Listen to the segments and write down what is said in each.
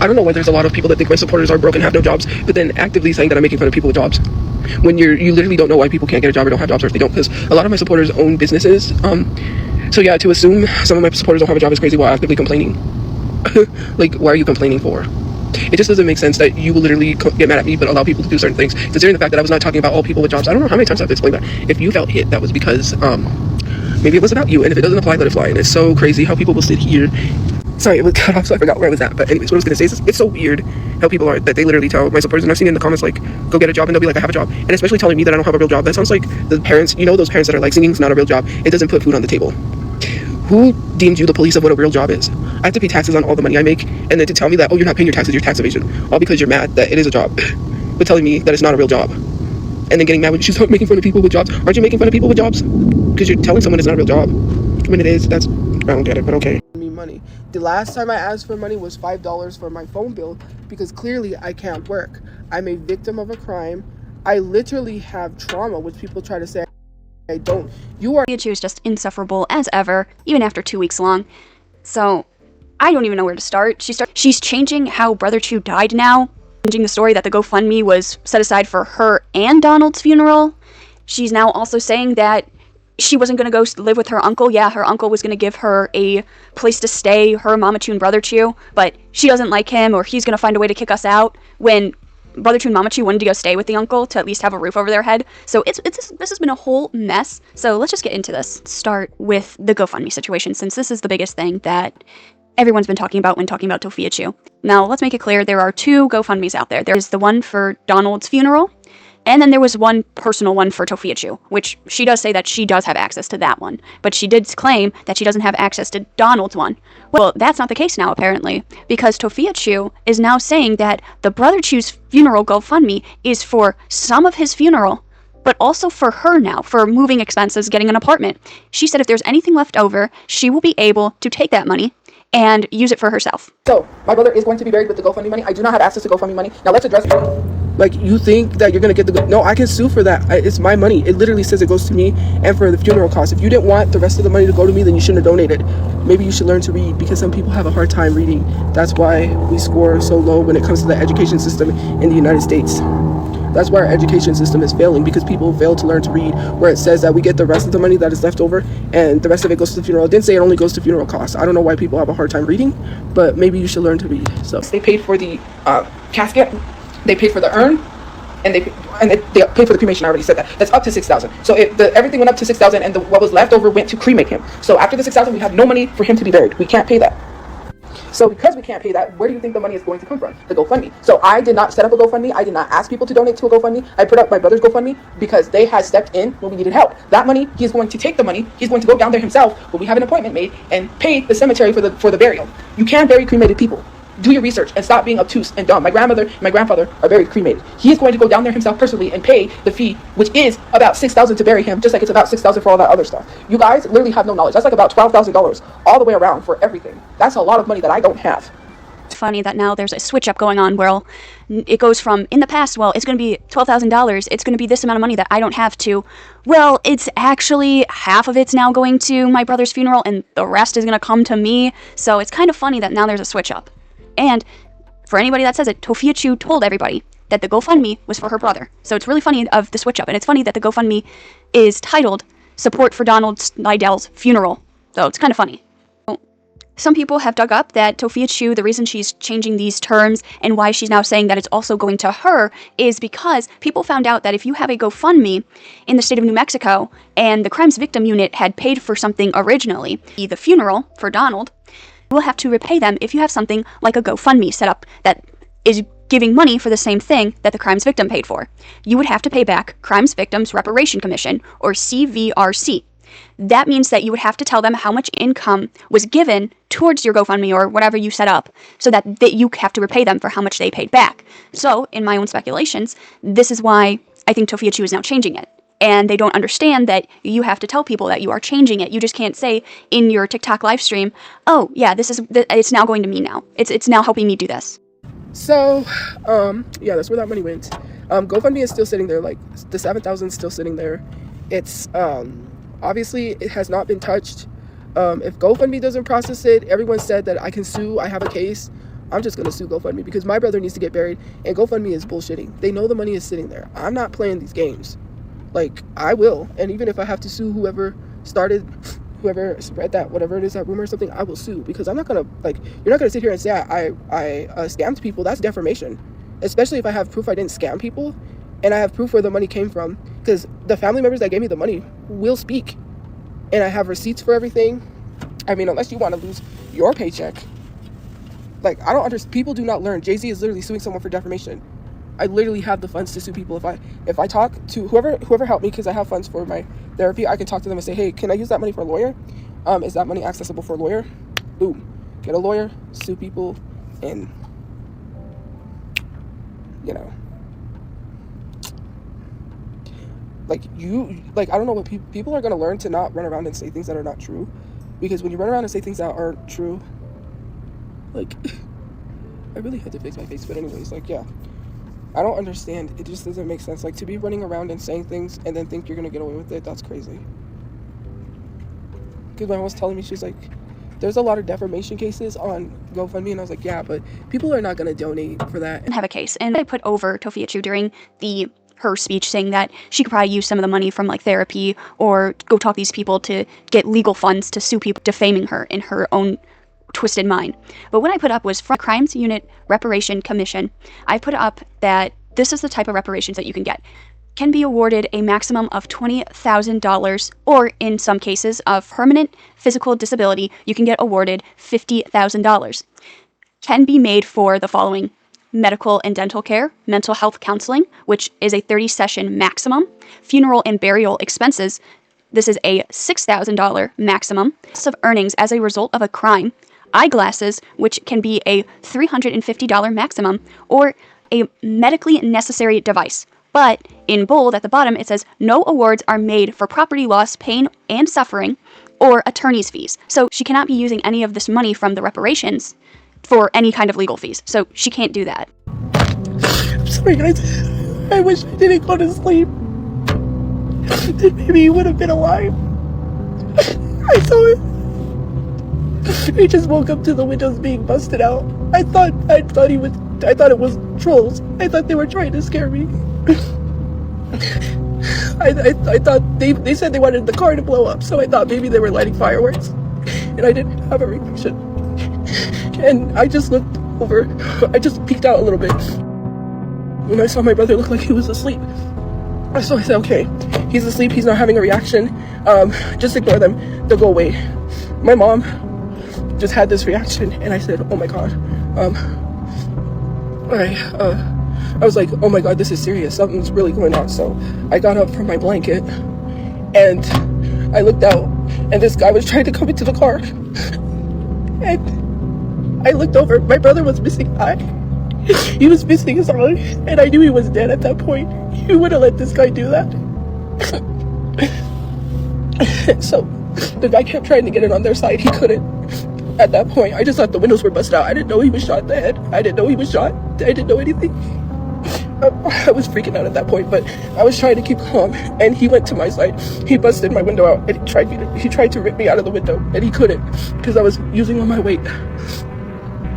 I don't know why there's a lot of people that think my supporters are broke and have no jobs, but then actively saying that I'm making fun of people with jobs. When you literally don't know why people can't get a job or don't have jobs, or if they don't, because a lot of my supporters own businesses. So yeah, to assume some of my supporters don't have a job is crazy while actively complaining. Like, why are you complaining for? It just doesn't make sense that you will literally get mad at me but allow people to do certain things, considering the fact that I was not talking about all people with jobs. I don't know how many times I have to explain that. If you felt hit, that was because maybe it was about you, and if it doesn't apply, let it fly. And it's so crazy how people will sit here. Sorry, it was cut off, so I forgot where I was at. But anyways, what I was gonna say is, it's so weird how people are, that they literally tell my supporters, and I've seen it in the comments, like, go get a job, and they'll be like, I have a job. And especially telling me that I don't have a real job. That sounds like the parents, you know, those parents that are like, singing's not a real job, it doesn't put food on the table. Who deemed you the police of what a real job is? I have to pay taxes on all the money I make, and then to tell me that, oh, you're not paying your taxes, you're tax evasion, all because you're mad that it is a job, but telling me that it's not a real job. And then getting mad when you start making fun of people with jobs. Aren't you making fun of people with jobs? Because you're telling someone it's not a real job. When it is, I don't get it, but okay. Me money. The last time I asked for money was $5 for my phone bill, because clearly I can't work. I'm a victim of a crime. I literally have trauma, which people try to say I don't. Tophiachu is just insufferable as ever, even after 2 weeks long. So I don't even know where to start. She's changing how Brother Chu died now, changing the story that the GoFundMe was set aside for her and Donald's funeral. She's now also saying that she wasn't going to go live with her uncle. Yeah, her uncle was going to give her a place to stay, her, Mama Chu, and Brother Chu, but she doesn't like him, or he's going to find a way to kick us out, when Brother Chu and Mama Chu wanted to go stay with the uncle to at least have a roof over their head. So this has been a whole mess. So let's just get into this. Start with the GoFundMe situation, since this is the biggest thing that everyone's been talking about when talking about Tophiachu. Now, let's make it clear, there are two GoFundMes out there. There's the one for Donald's funeral, and then there was one personal one for Tophiachu, which she does say that she does have access to that one, but she did claim that she doesn't have access to Donald's one. Well, that's not the case now, apparently, because Tophiachu is now saying that the Brother Chu's funeral GoFundMe is for some of his funeral, but also for her now, for moving expenses, getting an apartment. She said if there's anything left over, she will be able to take that money and use it for herself. So, my brother is going to be buried with the GoFundMe money. I do not have access to GoFundMe money. Now, let's address it. Like, you think that you're going to get no, I can sue for that. It's my money. It literally says it goes to me and for the funeral costs. If you didn't want the rest of the money to go to me, then you shouldn't have donated. Maybe you should learn to read, because some people have a hard time reading. That's why we score so low when it comes to the education system in the United States. That's why our education system is failing, because people fail to learn to read, where it says that we get the rest of the money that is left over and the rest of it goes to the funeral. It didn't say it only goes to funeral costs. I don't know why people have a hard time reading, but maybe you should learn to read. So they paid for the casket, they paid for the urn, and they paid for the cremation. I already said that. That's up to $6,000. So if everything went up to $6,000, and what was left over went to cremate him. So after the $6,000, we have no money for him to be buried. We can't pay that. So because we can't pay that, where do you think the money is going to come from? The GoFundMe. So I did not set up a GoFundMe. I did not ask people to donate to a GoFundMe. I put up my brother's GoFundMe because they had stepped in when we needed help. That money, he's going to take the money. He's going to go down there himself when we have an appointment made and pay the cemetery for the burial. You can't bury cremated people. Do your research and stop being obtuse and dumb. My grandmother and my grandfather are buried cremated. He is going to go down there himself personally and pay the fee, which is about $6,000 to bury him, just like it's about $6,000 for all that other stuff. You guys literally have no knowledge. That's like about $12,000 all the way around for everything. That's a lot of money that I don't have. It's funny that now there's a switch up going on where it goes from, in the past, well, it's going to be $12,000, it's going to be this amount of money that I don't have, to, well, it's actually half of it's now going to my brother's funeral and the rest is going to come to me. So it's kind of funny that now there's a switch up. And for anybody that says it, Tophiachu told everybody that the GoFundMe was for her brother. So it's really funny of the switch up. And it's funny that the GoFundMe is titled Support for Donald Slidell's Funeral. So it's kind of funny. Some people have dug up that Tophiachu, the reason she's changing these terms and why she's now saying that it's also going to her, is because people found out that if you have a GoFundMe in the state of New Mexico and the Crimes Victim Unit had paid for something originally, the funeral for Donald, you will have to repay them if you have something like a GoFundMe set up that is giving money for the same thing that the crimes victim paid for. You would have to pay back Crimes Victims Reparation Commission, or CVRC. That means that you would have to tell them how much income was given towards your GoFundMe or whatever you set up, so that you have to repay them for how much they paid back. So, in my own speculations, this is why I think Tophiachu is now changing it. And they don't understand that you have to tell people that you are changing it. You just can't say in your TikTok live stream, oh, yeah, it's now going to me now. It's now helping me do this. So, yeah, that's where that money went. GoFundMe is still sitting there, like, the $7,000 is still sitting there. It's, obviously, it has not been touched. If GoFundMe doesn't process it, everyone said that I can sue, I have a case. I'm just gonna sue GoFundMe because my brother needs to get buried, and GoFundMe is bullshitting. They know the money is sitting there. I'm not playing these games. Like, I will, and even if I have to sue whoever spread that, whatever it is, that rumor or something, I will sue, because I'm not gonna, like, you're not gonna sit here and say I scammed people. That's defamation, especially if I have proof I didn't scam people, and I have proof where the money came from, because the family members that gave me the money will speak, and I have receipts for everything. I mean, unless you want to lose your paycheck. Like, I don't understand. People do not learn. Jay-Z is literally suing someone for defamation. I literally have the funds to sue people. If I talk to whoever helped me, because I have funds for my therapy, I can talk to them and say, hey, can I use that money for a lawyer? Is that money accessible for a lawyer? Boom. Get a lawyer, sue people, and, you know. Like, I don't know what people are going to learn to not run around and say things that are not true. Because when you run around and say things that aren't true, like, I really had to fix my face, but anyways, like, yeah. I don't understand. It just doesn't make sense. Like, to be running around and saying things and then think you're going to get away with it, that's crazy. Because my mom was telling me, she's like, there's a lot of defamation cases on GoFundMe, and I was like, yeah, but people are not going to donate for that. And have a case. And I put over Tophiachu during her speech, saying that she could probably use some of the money from like therapy or go talk to these people to get legal funds to sue people defaming her in her own twisted mind. But what I put up was from Crimes Unit Reparation Commission. I put up that this is the type of reparations that you can get. Can be awarded a maximum of $20,000, or in some cases of permanent physical disability, you can get awarded $50,000. Can be made for the following: medical and dental care, mental health counseling, which is a 30-session maximum, funeral and burial expenses. This is a $6,000 maximum. Loss of earnings as a result of a crime, eyeglasses, which can be a $350 maximum, or a medically necessary device. But in bold at the bottom, it says no awards are made for property loss, pain and suffering, or attorney's fees. So she cannot be using any of this money from the reparations for any kind of legal fees. So she can't do that. I'm sorry, guys. I wish I didn't go to sleep. Then maybe he would have been alive. I saw it. He just woke up to the windows being busted out. I thought it was trolls. I thought they were trying to scare me. I thought they said they wanted the car to blow up, so I thought maybe they were lighting fireworks, and I didn't have a reaction. And I just looked over. I just peeked out a little bit when I saw my brother look like he was asleep. So I said, okay, he's asleep, he's not having a reaction, just ignore them, they'll go away. My mom just had this reaction, and I said, oh my god. I was like, oh my god, this is serious, something's really going on. So I got up from my blanket, and I looked out, and this guy was trying to come into the car, and I looked over. My brother was missing an eye. He was missing his eye, and I knew he was dead at that point. He wouldn't let this guy do that. So the guy kept trying to get it on their side. He couldn't. At that point, I just thought the windows were busted out. I didn't know he was shot in the head. I didn't know he was shot. I didn't know anything. I was freaking out at that point, but I was trying to keep calm, and he went to my side. He busted my window out, and he tried to rip me out of the window, and he couldn't, because I was using all my weight.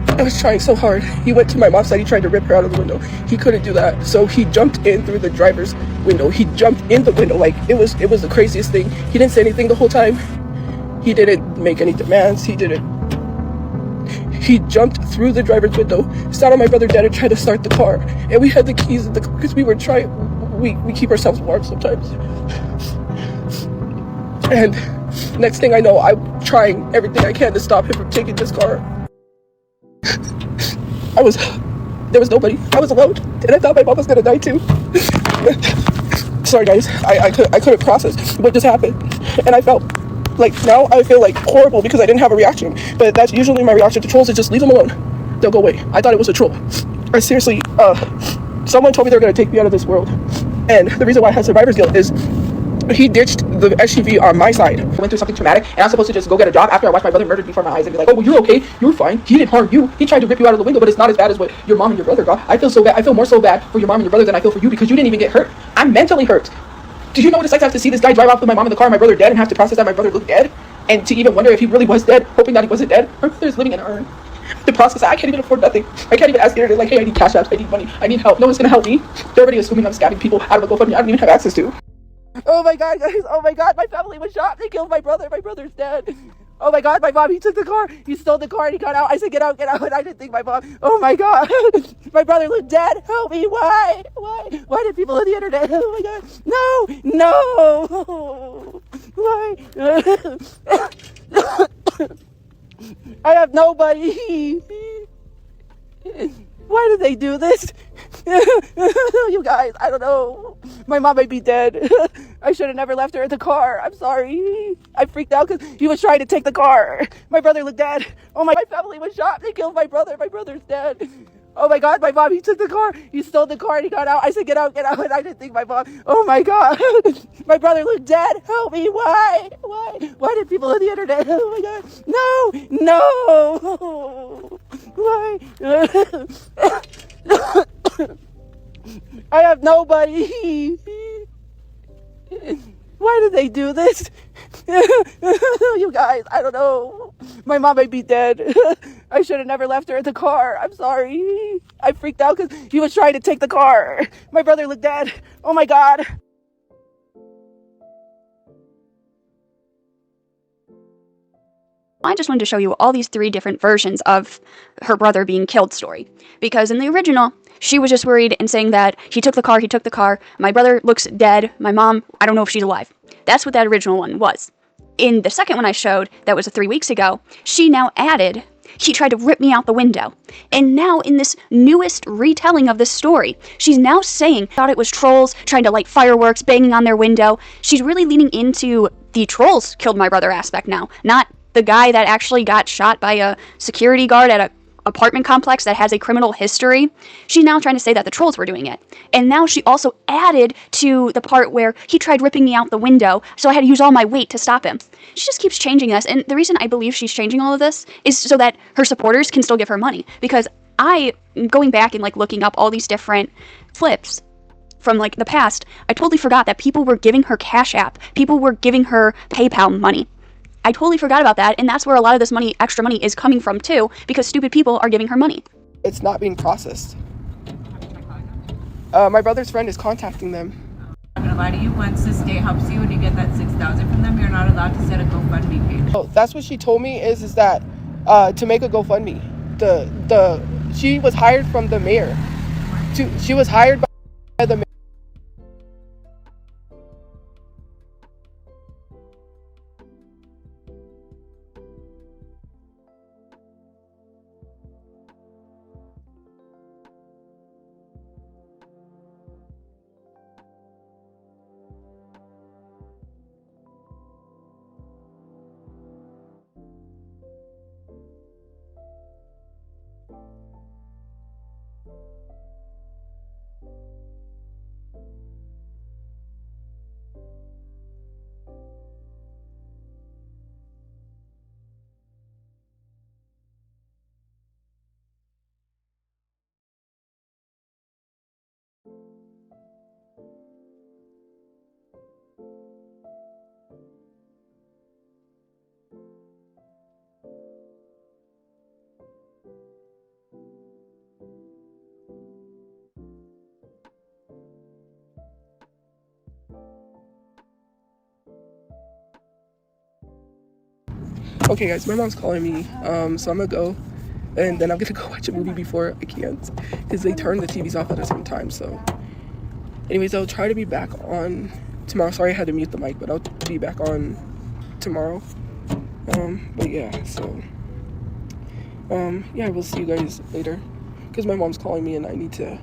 I was trying so hard. He went to my mom's side. He tried to rip her out of the window. He couldn't do that, so he jumped in through the driver's window. He jumped in the window. Like, it was the craziest thing. He didn't say anything the whole time. He didn't make any demands. He jumped through the driver's window, sat on my brother dead, and tried to start the car. And we had the keys in the car because we were trying. We keep ourselves warm sometimes. And next thing I know, I'm trying everything I can to stop him from taking this car. There was nobody. I was alone, and I thought my mom was gonna die too. Sorry guys, I couldn't process what just happened, and I felt like, now I feel like horrible because I didn't have a reaction. But that's usually my reaction to trolls, is just leave them alone. They'll go away. I thought it was a troll. I seriously, someone told me they're gonna take me out of this world, and the reason why I had survivor's guilt is he ditched the SUV on my side. I went through something traumatic, and I was supposed to just go get a job after I watched my brother murdered before my eyes and be like, oh, well, you're okay, you're fine, he didn't harm you, he tried to rip you out of the window, but it's not as bad as what your mom and your brother got. I feel so bad. I feel more so bad for your mom and your brother than I feel for you, because you didn't even get hurt. I'm mentally hurt. Did you know what it's like to have to see this guy drive off with my mom in the car and my brother dead, and have to process that my brother looked dead, and to even wonder if he really was dead, hoping that he wasn't dead? My brother's living in an urn. The process, I can't even afford nothing. I can't even ask the internet, like, hey, I need cash apps, I need money, I need help. No one's gonna help me. They're already assuming I'm scamming people out of a GoFundMe I don't even have access to. Oh my god, guys, oh my god, my family was shot. They killed my brother. My brother's dead. Oh my god, my mom, he took the car. He stole the car and he got out. I said, get out, get out. And I didn't think my mom, oh my god. My brother looked dead. Help me, why? Why did people on the internet? Oh my god. No. Why? I have nobody. Why did they do this? You guys, I don't know. My mom might be dead. I should have never left her in the car. I'm sorry. I freaked out because he was trying to take the car. My brother looked dead. Oh my family was shot. They killed my brother. My brother's dead. Oh my god, my mom, he took the car. He stole the car and he got out. I said, get out, get out. And I didn't think my mom, oh my god. My brother looked dead. Help me, why? Why did people on the internet? Oh my god. No. Why? I have nobody. Why did they do this? You guys, I don't know. My mom might be dead. I should have never left her in the car. I'm sorry. I freaked out because he was trying to take the car. My brother looked dead. Oh my god. I just wanted to show you all these 3 different versions of her brother being killed story. Because in the original, she was just worried and saying that he took the car, my brother looks dead, my mom, I don't know if she's alive. That's what that original one was. In the second one I showed, that was 3 weeks ago, she now added, he tried to rip me out the window. And now in this newest retelling of this story, she's now saying, thought it was trolls trying to light fireworks, banging on their window. She's really leaning into the trolls killed my brother aspect now, not the guy that actually got shot by a security guard at a apartment complex that has a criminal history. She's now trying to say that the trolls were doing it. And now she also added to the part where he tried ripping me out the window, so I had to use all my weight to stop him. She just keeps changing this, and the reason I believe she's changing all of this is so that her supporters can still give her money. Because going back and looking up all these different clips from the past, I totally forgot that people were giving her Cash App. People were giving her PayPal money. I totally forgot about that, and that's where a lot of this money, extra money, is coming from too, because stupid people are giving her money. It's not being processed. My brother's friend is contacting them. I'm not gonna lie to you, once the state helps you and you get that $6,000 from them, you're not allowed to set a GoFundMe page. Oh, that's what she told me is that to make a GoFundMe. She was hired from the mayor. She was hired by the mayor. Okay guys, my mom's calling me, so I'm gonna go, and then I'm gonna go watch a movie before I can't, because they turn the TVs off at a certain time. So anyways, I'll try to be back on tomorrow. Sorry I had to mute the mic, but I'll be back on tomorrow. But yeah, so yeah, we'll see you guys later, because my mom's calling me and I need to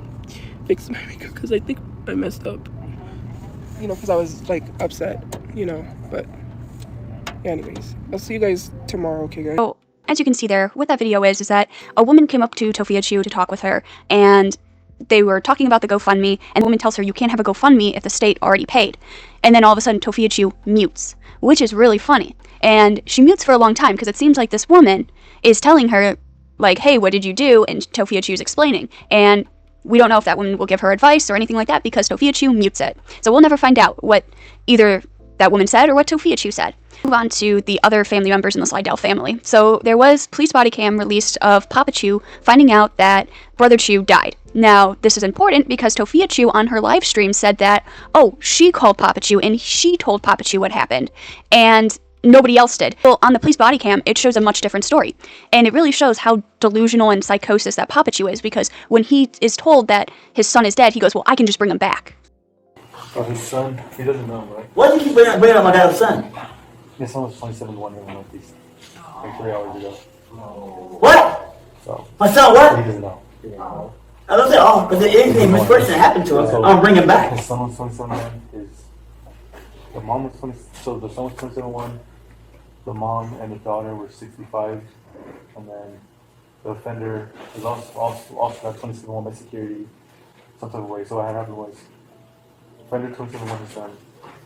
fix my makeup because I think I messed up, because I was upset, but yeah, anyways, I'll see you guys tomorrow, okay guys? So, as you can see there, what that video is that a woman came up to Tophiachu to talk with her, and they were talking about the GoFundMe, and the woman tells her you can't have a GoFundMe if the state already paid. And then all of a sudden Tophiachu mutes, which is really funny. And she mutes for a long time because it seems like this woman is telling her, hey, what did you do? And Tophiachu's explaining. And we don't know if that woman will give her advice or anything like that because Tophiachu mutes it. So we'll never find out what either that woman said or what Tophiachu said. Move on to the other family members in the Slidell family. So there was police body cam released of Papa Chu finding out that Brother Chu died. Now, this is important because Tophiachu on her live stream said that, oh, she called Papa Chu and she told Papa Chu what happened, and nobody else did. Well, on the police body cam, it shows a much different story. And it really shows how delusional and psychosis that Papa Chu is, because when he is told that his son is dead, he goes, well, I can just bring him back. Oh, his son? He doesn't know, right? Why do you keep bringing up my dad's son? His son was 27 1 year Northeast. Like 3 hours ago. What? So. My son He what? doesn't know. He doesn't know. I don't say, oh, but if anything misfortune happened to him, I'm gonna bring him back. His son was 27 1. The mom was 20. So the son was 27 1. The mom and the daughter were 65. And then the offender was also got 27 1 by security. Some type of way. So what had happened was, offender 27 1 his son.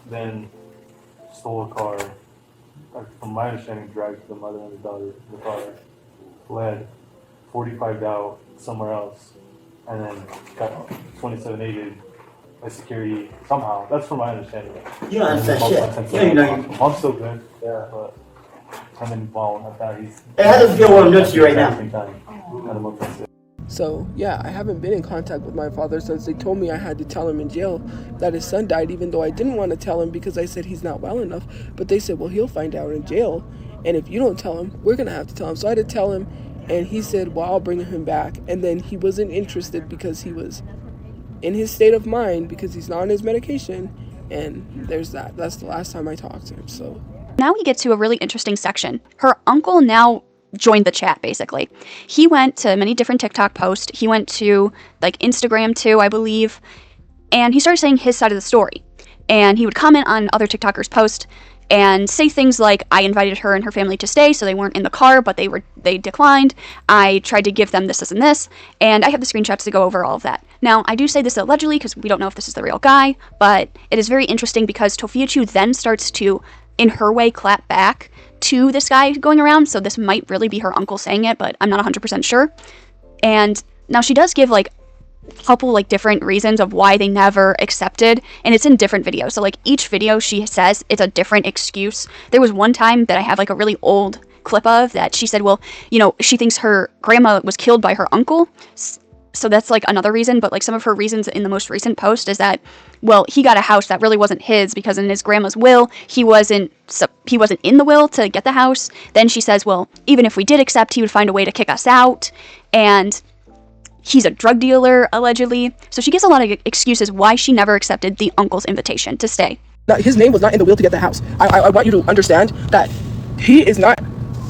Then stole a car. From my understanding, dragged the mother and the daughter in the car, fled, 45'd out somewhere else, and then got 27-aided by security somehow. That's from my understanding. You don't understand shit. You don't even know. Mom's still good, yeah, but and then I found he's. Hey, how does it feel what I'm doing to you right now? So, yeah, I haven't been in contact with my father since they told me I had to tell him in jail that his son died, even though I didn't want to tell him because I said he's not well enough. But they said, well, he'll find out in jail, and if you don't tell him, we're going to have to tell him. So I had to tell him, and he said, well, I'll bring him back. And then he wasn't interested because he was in his state of mind because he's not on his medication, and there's that. That's the last time I talked to him, so. Now we get to a really interesting section. Her uncle now joined the chat, basically. He went to many different TikTok posts. He went to, like, Instagram too, I believe. And he started saying his side of the story. And he would comment on other TikTokers' posts and say things like, I invited her and her family to stay, so they weren't in the car, but they declined. I tried to give them this, and this. And I have the screenshots to go over all of that. Now, I do say this allegedly because we don't know if this is the real guy, but it is very interesting because Tophiachu then starts to, in her way, clap back to this guy going around, so this might really be her uncle saying it, but I'm not 100% sure. And now she does give, like, a couple, like, different reasons of why they never accepted, and it's in different videos. So, like, each video she says it's a different excuse. There was one time that I have, like, a really old clip of that she said, well, you know, she thinks her grandma was killed by her uncle. So that's, like, another reason, but, like, some of her reasons in the most recent post is that, well, he got a house that really wasn't his because in his grandma's will, he wasn't in the will to get the house. Then she says, well, even if we did accept, he would find a way to kick us out, and he's a drug dealer, allegedly. So she gives a lot of excuses why she never accepted the uncle's invitation to stay. His name was not in the will to get the house. I want you to understand that he is not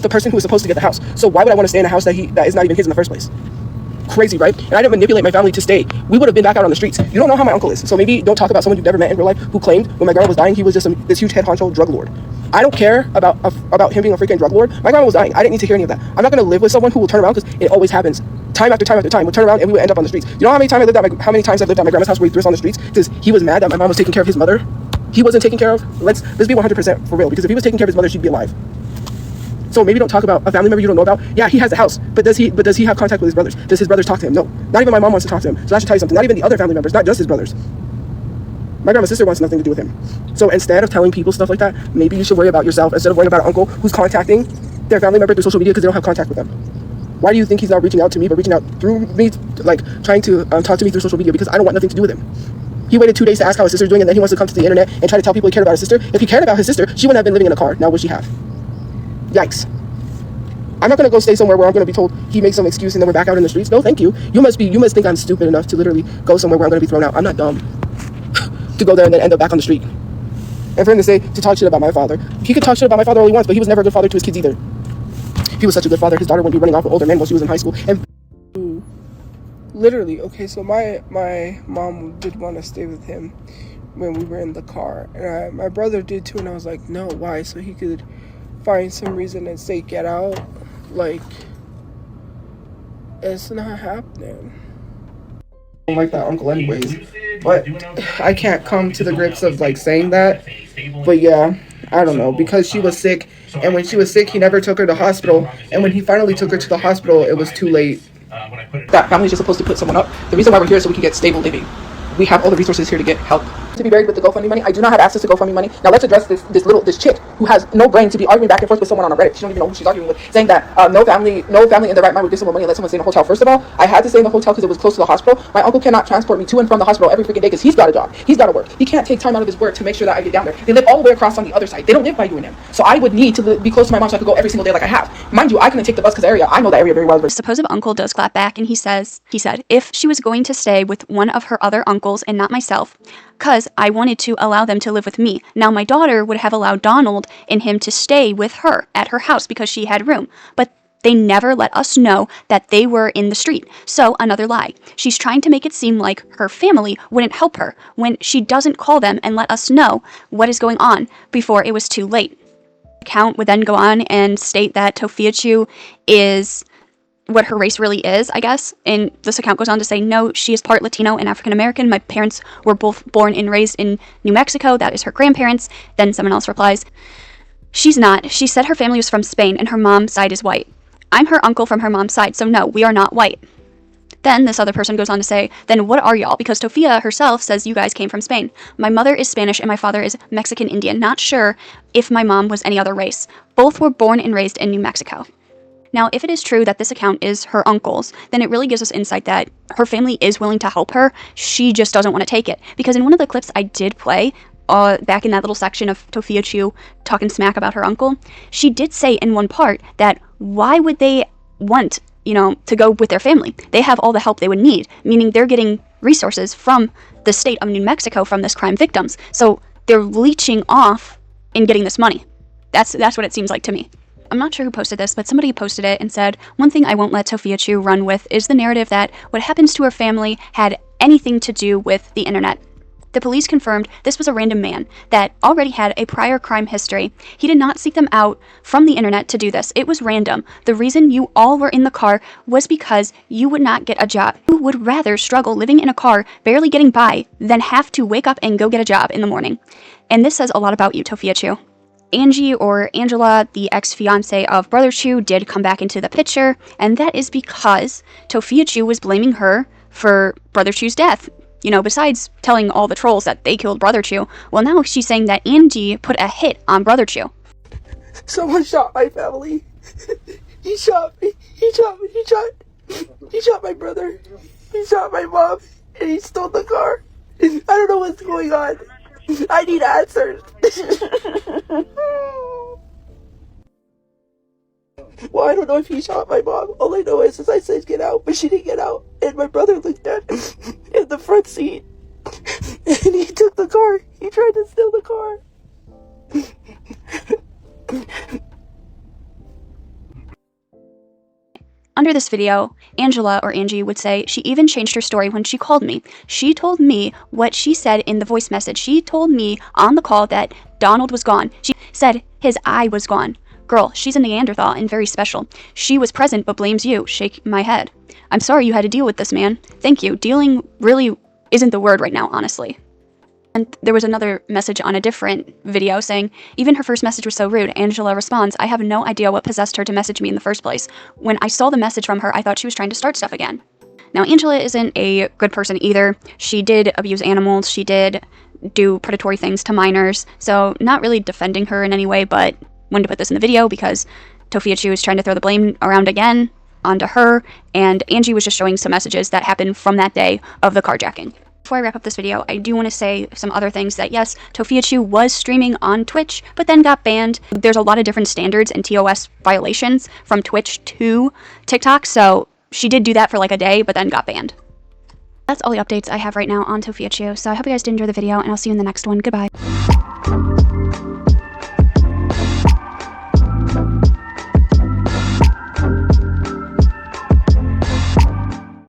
the person who is supposed to get the house. So why would I want to stay in a house that is not even his in the first place? Crazy, right? And I didn't manipulate my family to stay. We would have been back out on the streets. You don't know how my uncle is, so maybe don't talk about someone you've never met in real life who claimed when my grandma was dying he was just this huge head honcho drug lord. I don't care about him being a freaking drug lord. My grandma was dying. I didn't need to hear any of that. I'm not going to live with someone who will turn around, because it always happens. Time after time after time, we'll turn around and we would end up on the streets. You know how many times I've lived at my grandma's house where he threw us on the streets because he was mad that my mom was taking care of his mother? He wasn't taken care of. Let's be 100% for real, because if he was taking care of his mother, she'd be alive. So maybe don't talk about a family member you don't know about. Yeah, he has a house, but does he have contact with his brothers? Does his brothers talk to him? No. Not even my mom wants to talk to him. So that should tell you something. Not even the other family members, not just his brothers. My grandma's sister wants nothing to do with him. So instead of telling people stuff like that, maybe you should worry about yourself instead of worrying about an uncle who's contacting their family member through social media because they don't have contact with them. Why do you think he's not reaching out to me, but reaching out through me, like trying to talk to me through social media? Because I don't want nothing to do with him. He waited 2 days to ask how his sister's doing, and then he wants to come to the internet and try to tell people he cared about his sister. If he cared about his sister, she wouldn't have been living in a car. Now would she have? Yikes. I'm not going to go stay somewhere where I'm going to be told he makes some excuse and then we're back out in the streets. No, thank you. You must think I'm stupid enough to literally go somewhere where I'm going to be thrown out. I'm not dumb to go there and then end up back on the street. And for him to talk shit about my father. He could talk shit about my father all he wants, but he was never a good father to his kids either. If he was such a good father, his daughter wouldn't be running off with older men while she was in high school. And literally, okay, so my mom did want to stay with him when we were in the car. And my brother did too, and I was like, no, why? So he could find some reason and say, get out. Like, it's not happening. I don't like that uncle anyways, but I can't come to the grips of like saying that. But yeah, I don't know, because she was sick, and when she was sick he never took her to hospital, and when he finally took her to the hospital it was too late. That family's just supposed to put someone up. The reason why we're here is so we can get stable living. We have all the resources here to get help. to be buried with the GoFundMe money. I do not have access to GoFundMe money. Now let's address this chick who has no brain to be arguing back and forth with someone on a Reddit. She don't even know who she's arguing with, saying that no family in their right mind would give someone money and let someone stay in a hotel. First of all, I had to stay in the hotel because it was close to the hospital. My uncle cannot transport me to and from the hospital every freaking day because he's got a job. He's got to work. He can't take time out of his work to make sure that I get down there. They live all the way across on the other side. They don't live by UNM. So I would need to be close to my mom so I could go every single day like I have. Mind you, I couldn't take the bus because I know that area very well. But Supposed uncle does clap back and he said, if she was going to stay with one of her other uncles and not myself, because I wanted to allow them to live with me. Now my daughter would have allowed Donald and him to stay with her at her house because she had room. But they never let us know that they were in the street. So another lie. She's trying to make it seem like her family wouldn't help her when she doesn't call them and let us know what is going on before it was too late. The account would then go on and state that Tophiachu is what her race really is, I guess. And this account goes on to say, no, she is part Latino and African American. My parents were both born and raised in New Mexico. That is her grandparents. Then someone else replies, she's not. She said her family was from Spain and her mom's side is white. I'm her uncle from her mom's side, so no, we are not white. Then this other person goes on to say, then what are y'all? Because Tofia herself says you guys came from Spain. My mother is Spanish and my father is Mexican Indian. Not sure if my mom was any other race. Both were born and raised in New Mexico. Now, if it is true that this account is her uncle's, then it really gives us insight that her family is willing to help her. She just doesn't want to take it. Because in one of the clips I did play, back in that little section of Tophiachu talking smack about her uncle, she did say in one part that why would they want, to go with their family? They have all the help they would need, meaning they're getting resources from the state of New Mexico from this crime victims. So they're leeching off and getting this money. That's what it seems like to me. I'm not sure who posted this, but somebody posted it and said, one thing I won't let Tophiachu run with is the narrative that what happens to her family had anything to do with the internet. The police confirmed this was a random man that already had a prior crime history. He did not seek them out from the internet to do this. It was random. The reason you all were in the car was because you would not get a job. You would rather struggle living in a car, barely getting by, than have to wake up and go get a job in the morning. And this says a lot about you, Tophiachu. Angie, or Angela, the ex-fiance of Brother Chu, did come back into the picture, and that is because Tophiachu was blaming her for Brother Chu's death. Besides telling all the trolls that they killed Brother Chu, well, now she's saying that Angie put a hit on Brother Chu. Someone shot my family. He shot me. He shot my brother. He shot my mom. And he stole the car. I don't know what's going on. I need answers. Well, I don't know if he shot my mom. All I know is I said get out, but she didn't get out. And my brother looked dead in the front seat. And he took the car. He tried to steal the car. Under this video, Angela, or Angie, would say she even changed her story when she called me. She told me what she said in the voice message. She told me on the call that Donald was gone. She said his eye was gone. Girl, she's a Neanderthal and very special. She was present but blames you. Shake my head. I'm sorry you had to deal with this, man. Thank you. Dealing really isn't the word right now, honestly. And there was another message on a different video saying, even her first message was so rude. Angela responds, I have no idea what possessed her to message me in the first place. When I saw the message from her, I thought she was trying to start stuff again. Now, Angela isn't a good person either. She did abuse animals. She did do predatory things to minors. So not really defending her in any way, but wanted to put this in the video because Tophiachu was trying to throw the blame around again onto her, and Angie was just showing some messages that happened from that day of the carjacking. Before I wrap up this video, I do want to say some other things that yes, Tophiachu was streaming on Twitch, but then got banned. There's a lot of different standards and TOS violations from Twitch to TikTok, so she did do that for like a day, but then got banned. That's all the updates I have right now on Tophiachu, so I hope you guys did enjoy the video, and I'll see you in the next one. Goodbye.